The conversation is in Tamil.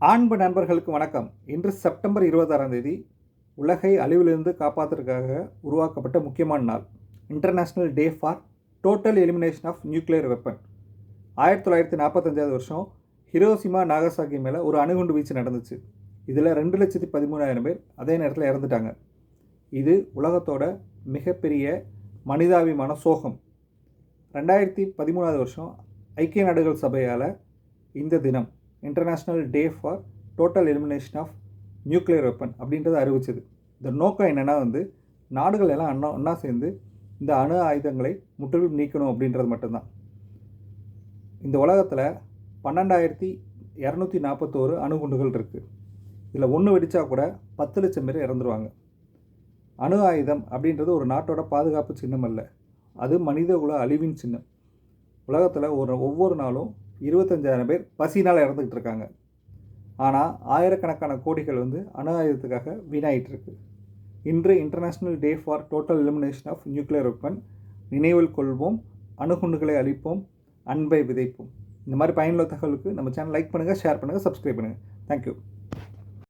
அன்பு நண்பர்களுக்கு வணக்கம். இன்று செப்டம்பர் 26ஆம் தேதி உலகை அழிவிலிருந்து காப்பாற்றுவதற்காக உருவாக்கப்பட்ட முக்கியமான நாள். International day for total elimination of nuclear weapon. 1945 வருஷம் ஹிரோஷிமா நாகசாகி மேலே ஒரு அணுகுண்டு வீச்சு நடந்துச்சு. இதில் 2,13,000 பேர் அதே நேரத்தில் இறந்துட்டாங்க. இது உலகத்தோட மிகப்பெரிய மனிதாபிமான சோகம். 2013 வருஷம் ஐக்கிய நாடுகள் சபையால் இந்த தினம் international day for total elimination of nuclear weapon அப்படின்றத அறிவிச்சது. இந்த நோக்கம் என்னென்னா நாடுகள் எல்லாம் ஒன்றா சேர்ந்து இந்த அணு ஆயுதங்களை முற்றிலும் நீக்கணும் அப்படின்றது மட்டும்தான். இந்த உலகத்தில் 12,241 அணுகுண்டுகள் இருக்குது. இதில் ஒன்று வெடித்தா கூட 10 லட்சம் பேர் இறந்துருவாங்க. அணு ஆயுதம் அப்படின்றது ஒரு நாட்டோட பாதுகாப்பு சின்னம் அல்ல, அது மனித குல அழிவின் சின்னம். உலகத்தில் ஒவ்வொரு நாளும் 25,000 பேர் பசினால் இறந்துக்கிட்டு இருக்காங்க. ஆனால் ஆயிரக்கணக்கான கோடிகள் அணு ஆயுதத்துக்காக வீணாயிட்டிருக்கு. இன்று international day for total elimination of nuclear weapon. நினைவில் கொள்வோம், அணுகுண்டுகளை அழிப்போம், அன்பை விதைப்போம். இந்த மாதிரி பயனுள்ள தகவலுக்கு நம்ம சேனல் லைக் பண்ணுங்கள், ஷேர் பண்ணுங்கள், சப்ஸ்கிரைப் பண்ணுங்கள். தேங்க்யூ.